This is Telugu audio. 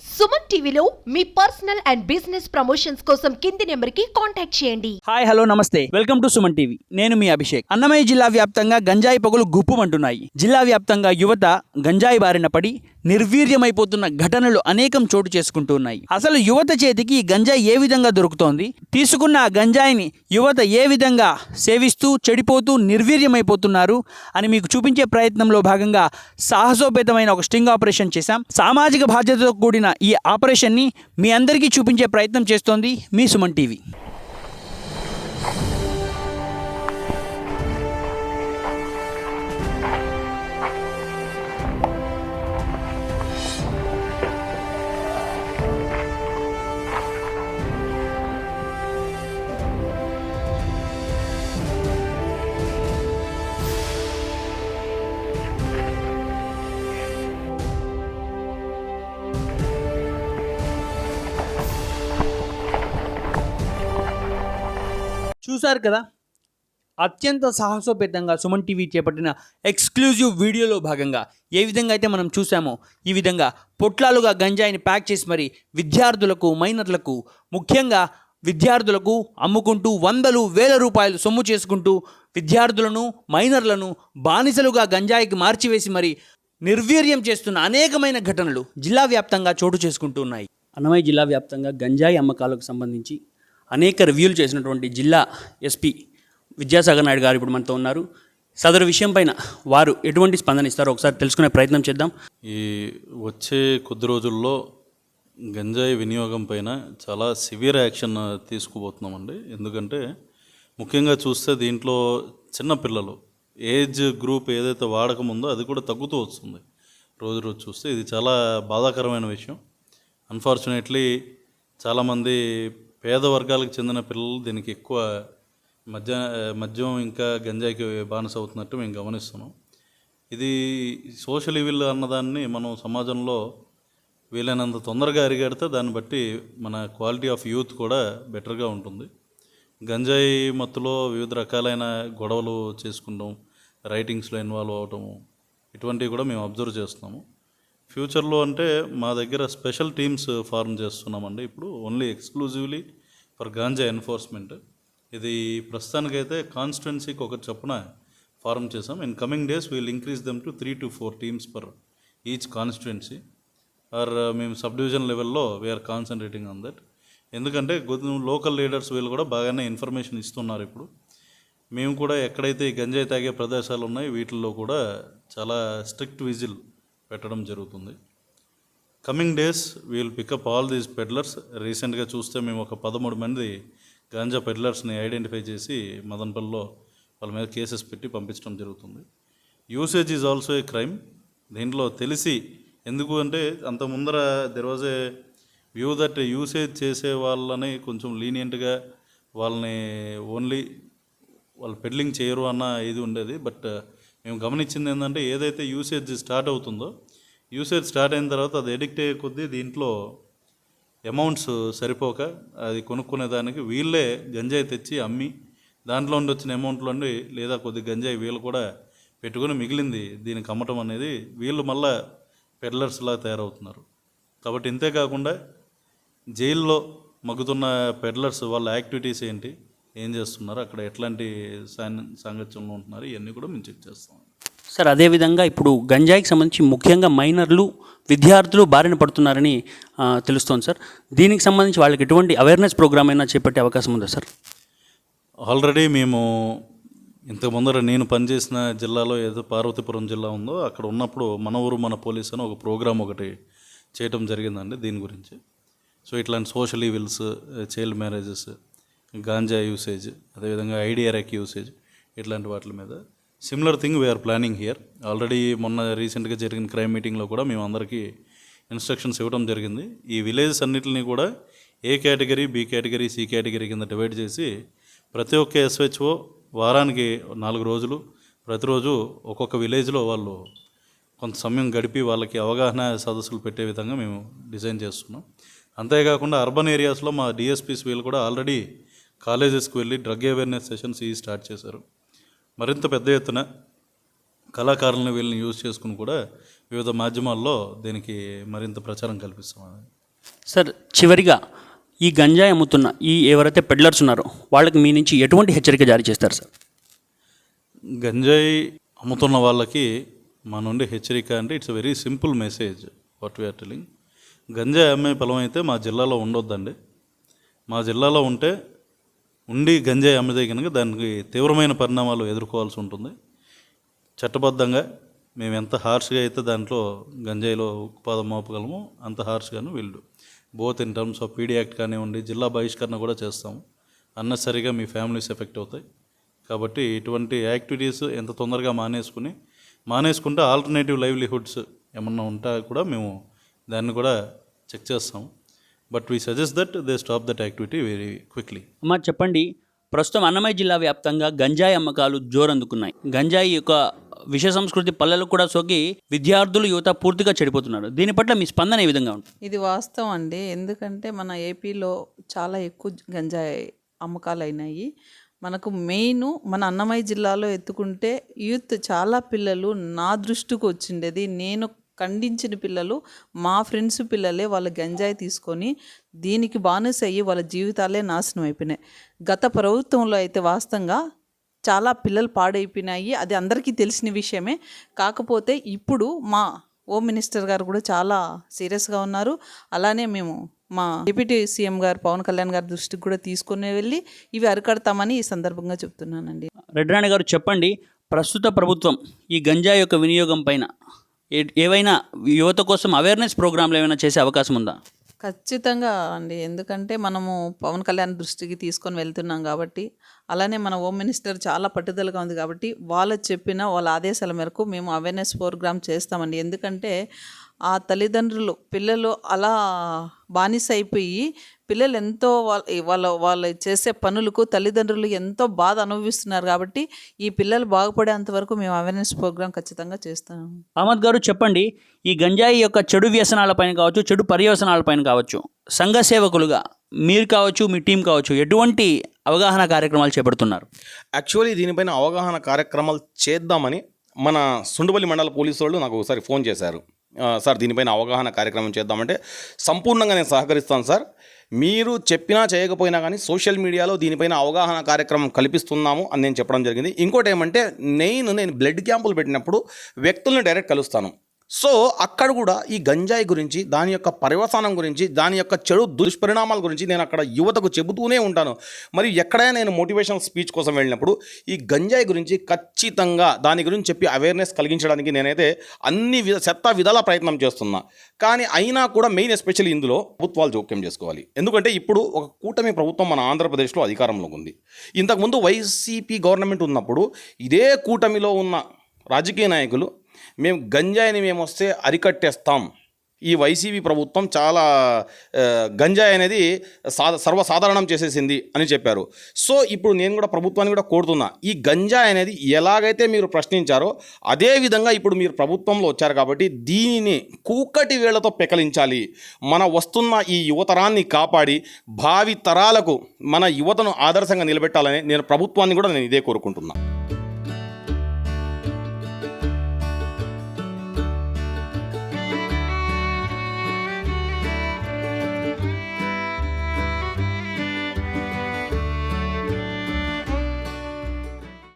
సుమన్ టీవీలో మీ పర్సనల్ అండ్ బిజినెస్ ప్రమోషన్స్ కోసం కింది నెంబర్కి కాంటాక్ట్ చేయండి. హాయ్ హలో నమస్తే, వెల్కమ్ టు సుమన్ టీవీ. నేను మీ అభిషేక్. అన్నమయ్య జిల్లా వ్యాప్తంగా గంజాయి పొగలు గుప్పుమంటున్నాయి. జిల్లా వ్యాప్తంగా యువత గంజాయి బారిన పడి నిర్వీర్యమైపోతున్న ఘటనలు అనేకం చోటు చేసుకుంటూ ఉన్నాయి. అసలు యువత చేతికి ఈ గంజాయి ఏ విధంగా దొరుకుతోంది, తీసుకున్న ఆ గంజాయిని యువత ఏ విధంగా సేవిస్తూ చెడిపోతూ నిర్వీర్యమైపోతున్నారు అని మీకు చూపించే ప్రయత్నంలో భాగంగా సాహసోపేతమైన ఒక స్టింగ్ ఆపరేషన్ చేశాం. సామాజిక బాధ్యతతో కూడిన ఈ ఆపరేషన్ని మీ అందరికీ చూపించే ప్రయత్నం చేస్తోంది మీ సుమన్ టీవీ. చూశారు కదా, అత్యంత సాహసోపేతంగా సుమన్ టీవీ చేపట్టిన ఎక్స్క్లూజివ్ వీడియోలో భాగంగా ఏ విధంగా అయితే మనం చూసామో ఈ విధంగా పొట్లాలుగా గంజాయిని ప్యాక్ చేసి మరి విద్యార్థులకు, మైనర్లకు, ముఖ్యంగా విద్యార్థులకు అమ్ముకుంటూ వందలు వేల రూపాయలు సొమ్ము చేసుకుంటూ విద్యార్థులను, మైనర్లను బానిసలుగా గంజాయికి మార్చివేసి మరి నిర్వీర్యం చేస్తున్న అనేకమైన ఘటనలు జిల్లా వ్యాప్తంగా చోటు చేసుకుంటూ ఉన్నాయి. అన్నమయ్య జిల్లా వ్యాప్తంగా గంజాయి అమ్మకాలకు సంబంధించి అనేక రివ్యూలు చేసినటువంటి జిల్లా ఎస్పీ విద్యాసాగర్ నాయుడు గారు ఇప్పుడు మనతో ఉన్నారు. సదరు విషయం పైన వారు ఎటువంటి స్పందన ఇస్తారో ఒకసారి తెలుసుకునే ప్రయత్నం చేద్దాం. ఈ వచ్చే కొద్ది రోజుల్లో గంజాయి వినియోగం పైన చాలా సివియర్ యాక్షన్ తీసుకుపోతున్నామండి. ఎందుకంటే ముఖ్యంగా చూస్తే దీంట్లో చిన్నపిల్లలు ఏజ్ గ్రూప్ ఏదైతే వాడకం ఉందో అది కూడా తగ్గుతూ వస్తుంది రోజు రోజు చూస్తే. ఇది చాలా బాధాకరమైన విషయం. అన్ఫార్చునేట్లీ చాలామంది పేద వర్గాలకు చెందిన పిల్లలు దీనికి ఎక్కువ మద్యం ఇంకా గంజాయికి బానిస అవుతున్నట్టు మేము గమనిస్తున్నాం. ఇది సోషల్ ఈవిల్ అన్నదాన్ని మనం సమాజంలో వీలైనంత తొందరగా అరిగడితే దాన్ని బట్టి మన క్వాలిటీ ఆఫ్ యూత్ కూడా బెటర్గా ఉంటుంది. గంజాయి మత్తులో వివిధ రకాలైన గొడవలు చేసుకుంటాం, రైటింగ్స్లో ఇన్వాల్వ్ అవటము, ఇటువంటివి కూడా మేము అబ్జర్వ్ చేస్తున్నాము. ఫ్యూచర్లో అంటే మా దగ్గర స్పెషల్ టీమ్స్ ఫార్మ్ చేస్తున్నామండి. ఇప్పుడు only exclusively for ganja enforcement. ఇది ప్రస్తుతానికైతే కాన్స్టిట్యున్సీకి ఒక చొప్పున ఫార్మ్ చేసాం. In coming days we'll increase them to 3 to 4 teams per each constituency. మేము సబ్ డివిజన్ లెవెల్లో వీఆర్ కాన్సన్ట్రేటింగ్ ఆన్ దట్. ఎందుకంటే లోకల్ లీడర్స్ వీళ్ళు కూడా బాగానే ఇన్ఫర్మేషన్ ఇస్తున్నారు. ఇప్పుడు మేము కూడా ఎక్కడైతే ఈ గంజాయి తాగే ప్రదేశాలు ఉన్నాయో వీటిల్లో కూడా చాలా స్ట్రిక్ట్ విజిల్ పెట్టడం జరుగుతుంది. Coming days we'll pick up all these peddlers. రీసెంట్గా చూస్తే మేము ఒక 13 మంది గాంజా పెడ్లర్స్ని ఐడెంటిఫై చేసి మదనపల్లిలో వాళ్ళ మీద కేసెస్ పెట్టి పంపించడం జరుగుతుంది. Usage is also a crime. దీంట్లో తెలిసి ఎందుకు అంటే అంత ముందర there was a view that usage చేసే వాళ్ళని కొంచెం లీనియంట్గా వాళ్ళని ఓన్లీ వాళ్ళు పెడ్లింగ్ చేయరు అన్న ఇది ఉండేది. బట్ మేము గమనించింది ఏంటంటే ఏదైతే యూసేజ్ స్టార్ట్ అవుతుందో, యూసేజ్ స్టార్ట్ అయిన తర్వాత అది ఎడిక్ట్ అయ్యే కొద్దీ దీంట్లో అమౌంట్స్ సరిపోక అది కొనుక్కునేదానికి వీళ్ళే గంజాయి తెచ్చి అమ్మి దాంట్లో నుండి వచ్చిన అమౌంట్లో నుండి లేదా కొద్ది గంజాయి వీళ్ళు కూడా పెట్టుకొని మిగిలింది దీనికి అమ్మటం అనేది వీళ్ళు మళ్ళా పెడ్లర్స్లా తయారవుతున్నారు. కాబట్టి ఇంతేకాకుండా జైల్లో మగ్గుతున్న పెడ్లర్స్ వాళ్ళ యాక్టివిటీస్ ఏంటి, ఏం చేస్తున్నారు, అక్కడ ఎట్లాంటి సాంగత్యంలో ఉంటున్నారు, ఇవన్నీ కూడా మేము చెక్ చేస్తాం. సార్, అదేవిధంగా ఇప్పుడు గంజాయికి సంబంధించి ముఖ్యంగా మైనర్లు, విద్యార్థులు బారిన పడుతున్నారని తెలుస్తోంది సార్. దీనికి సంబంధించి వాళ్ళకి ఎటువంటి అవేర్నెస్ ప్రోగ్రామ్ అయినా చేపట్టే అవకాశం ఉందా సార్? ఆల్రెడీ మేము ఇంతకు ముందర నేను పనిచేసిన జిల్లాలో ఏదో పార్వతీపురం జిల్లా ఉందో అక్కడ ఉన్నప్పుడు మన ఊరు మన పోలీస్ అని ఒక ప్రోగ్రామ్ ఒకటి చేయటం జరిగిందండి దీని గురించి. సో ఇట్లాంటి social evils, child marriages, ganja usage, అదేవిధంగా ఐడిఆర్ఎక్ యూసేజ్, ఇట్లాంటి వాటి మీద similar thing we're planning here. Already మొన్న రీసెంట్గా జరిగిన క్రైమ్ మీటింగ్లో కూడా మేము అందరికీ ఇన్స్ట్రక్షన్స్ ఇవ్వడం జరిగింది. ఈ విలేజెస్ అన్నిటిని కూడా A category, B category, C category కింద డివైడ్ చేసి ప్రతి ఒక్క ఎస్హెచ్ఓ వారానికి 4 రోజులు ప్రతిరోజు ఒక్కొక్క విలేజ్లో వాళ్ళు కొంత సమయం గడిపి వాళ్ళకి అవగాహన సదస్సులు పెట్టే విధంగా మేము డిజైన్ చేస్తున్నాం. అంతేకాకుండా అర్బన్ ఏరియాస్లో మా డిఎస్పీస్ వీళ్ళు కూడా ఆల్రెడీ కాలేజెస్కి వెళ్ళి డ్రగ్ అవేర్నెస్ సెషన్స్ స్టార్ట్ చేశారు. మరింత పెద్ద ఎత్తున కళాకారులను వీళ్ళని యూజ్ చేసుకుని కూడా వివిధ మాధ్యమాల్లో దీనికి మరింత ప్రచారం కల్పిస్తాం. సార్, చివరిగా ఈ గంజాయి అమ్ముతున్న ఈ ఎవరైతే పెడ్లర్స్ ఉన్నారో వాళ్ళకి మీ నుంచి ఎటువంటి హెచ్చరిక జారీ చేస్తారు సార్? గంజాయి అమ్ముతున్న వాళ్ళకి మా నుండి హెచ్చరిక అంటే it's very simple message what we're telling. గంజాయి అమ్మే పొలం అయితే మా జిల్లాలో ఉండొద్దండి. మా జిల్లాలో ఉండి గంజాయి అమ్మితే కనుక దానికి తీవ్రమైన పరిణామాలు ఎదుర్కోవాల్సి ఉంటుంది. చట్టబద్ధంగా మేము ఎంత హార్ష్గా అయితే దాంట్లో గంజాయిలో ఉత్పాదం మోపగలమో అంత హార్ష్గాను వీళ్ళు both in terms of PD act కానివ్వండి, జిల్లా బహిష్కరణ కూడా చేస్తాము. అన్నెసరిగా మీ ఫ్యామిలీస్ ఎఫెక్ట్ అవుతాయి. కాబట్టి ఇటువంటి యాక్టివిటీస్ ఎంత తొందరగా మానేసుకుంటే ఆల్టర్నేటివ్ లైవ్లీహుడ్స్ ఏమన్నా ఉంటా కూడా మేము దాన్ని కూడా చెక్ చేస్తాము. But we suggest that they stop that activity very quickly. అమ్మ చెప్పండి, ప్రస్తుతం అన్నమయ్య జిల్లా వ్యాప్తంగా గంజాయి అమ్మకాలు జోరందుకున్నాయి. గంజాయి యొక్క విష సంస్కృతి పల్లెలకు కూడా సోకి విద్యార్థులు, యువత పూర్తిగా చెడిపోతున్నారు. దీని పట్ల మీ స్పందన ఏ విధంగా ఉంటుంది? ఇది వాస్తవం అండి. ఎందుకంటే మన ఏపీలో చాలా ఎక్కువ గంజాయి అమ్మకాలు అయినాయి. మనకు మెయిన్ మన అన్నమయ్య జిల్లాలో ఎత్తుకుంటే యూత్ చాలా పిల్లలు నా దృష్టికి వచ్చిండేది, నేను ఖండించిన పిల్లలు మా ఫ్రెండ్స్ పిల్లలే వాళ్ళ గంజాయి తీసుకొని దీనికి బానిస అయ్యి వాళ్ళ జీవితాలే నాశనం అయిపోయినాయి. గత ప్రభుత్వంలో అయితే వాస్తవంగా చాలా పిల్లలు పాడైపోయినాయి, అది అందరికీ తెలిసిన విషయమే. కాకపోతే ఇప్పుడు మా హోమ్ మినిస్టర్ గారు కూడా చాలా సీరియస్గా ఉన్నారు. అలానే మేము మా డిప్యూటీ సీఎం గారు పవన్ కళ్యాణ్ గారి దృష్టికి కూడా తీసుకుని వెళ్ళి ఇవి అరికడతామని ఈ సందర్భంగా చెప్తున్నానండి. రెడ్డిరాణి గారు చెప్పండి, ప్రస్తుత ప్రభుత్వం ఈ గంజాయి యొక్క వినియోగం పైన ఏవైనా యువత కోసం అవేర్నెస్ ప్రోగ్రాంలు ఏమైనా చేసే అవకాశం ఉందా? ఖచ్చితంగా అండి. ఎందుకంటే మనము పవన్ కళ్యాణ్ దృష్టికి తీసుకొని వెళ్తున్నాం కాబట్టి, అలానే మన హోమ్ మినిస్టర్ చాలా పట్టుదలగా ఉంది కాబట్టి వాళ్ళ ఆదేశాల మేరకు మేము అవేర్నెస్ ప్రోగ్రామ్ చేస్తామండి. ఎందుకంటే ఆ తల్లిదండ్రులు పిల్లలు అలా బానిస అయిపోయి పిల్లలు ఎంతో వాళ్ళు చేసే పనులకు తల్లిదండ్రులు ఎంతో బాధ అనుభవిస్తున్నారు. కాబట్టి ఈ పిల్లలు బాగుపడేంత వరకు మేము అవేర్నెస్ ప్రోగ్రామ్ ఖచ్చితంగా చేస్తాము. అహ్మద్ గారు చెప్పండి, ఈ గంజాయి యొక్క చెడు వ్యసనాలపైన కావచ్చు, చెడు పర్యవసనాలపైన కావచ్చు, సంఘ సేవకులుగా మీరు కావచ్చు, మీ టీం కావచ్చు, ఎటువంటి అవగాహన కార్యక్రమాలు చేపడుతున్నారు? యాక్చువల్లీ దీనిపైన అవగాహన కార్యక్రమాలు చేద్దామని మన సుండుపల్లి మండల పోలీసు వాళ్ళు నాకు ఒకసారి ఫోన్ చేశారు. సార్, దీనిపైన అవగాహన కార్యక్రమం చేద్దామంటే సంపూర్ణంగా నేను సహకరిస్తాను సార్. మీరు చెప్పినా చేయకపోయినా కానీ సోషల్ మీడియాలో దీనిపైన అవగాహన కార్యక్రమం కల్పిస్తున్నాము అని నేను చెప్పడం జరిగింది. ఇంకోటి ఏమంటే నేను బ్లడ్ క్యాంపులు పెట్టినప్పుడు వ్యక్తులను డైరెక్ట్ కలుస్తాను. సో అక్కడ కూడా ఈ గంజాయి గురించి, దాని యొక్క పర్యవసానం గురించి, దాని యొక్క చెడు దుష్పరిణామాల గురించి నేను అక్కడ యువతకు చెబుతూనే ఉంటాను. మరి ఎక్కడైనా నేను మోటివేషనల్ స్పీచ్ కోసం వెళ్ళినప్పుడు ఈ గంజాయి గురించి ఖచ్చితంగా దాని గురించి చెప్పి అవేర్నెస్ కలిగించడానికి నేనైతే అన్ని విధాల ప్రయత్నం చేస్తున్నా. కానీ అయినా కూడా మెయిన్ ఎస్పెషల్లీ ఇందులో ప్రభుత్వాలు జోక్యం చేసుకోవాలి. ఎందుకంటే ఇప్పుడు ఒక కూటమి ప్రభుత్వం మన ఆంధ్రప్రదేశ్లో అధికారంలో ఉంది. ఇంతకుముందు వైసీపీ గవర్నమెంట్ ఉన్నప్పుడు ఇదే కూటమిలో ఉన్న రాజకీయ నాయకులు మేము గంజాయిని మేము వస్తే అరికట్టేస్తాం, ఈ వైసీపీ ప్రభుత్వం చాలా గంజాయి అనేది సర్వసాధారణం చేసేసింది అని చెప్పారు. సో ఇప్పుడు నేను కూడా ప్రభుత్వాన్ని కూడా కోరుతున్నా, ఈ గంజాయి అనేది ఎలాగైతే మీరు ప్రశ్నించారో అదే విధంగా ఇప్పుడు మీరు ప్రభుత్వంలో వచ్చారు కాబట్టి దీనిని కూకటి వేళ్లతో పెకలించాలి. మన వస్తున్న ఈ యువతరాన్ని కాపాడి భావి తరాలకు మన యువతను ఆదర్శంగా నిలబెట్టాలని నేను ప్రభుత్వాన్ని కూడా నేను ఇదే కోరుకుంటున్నా.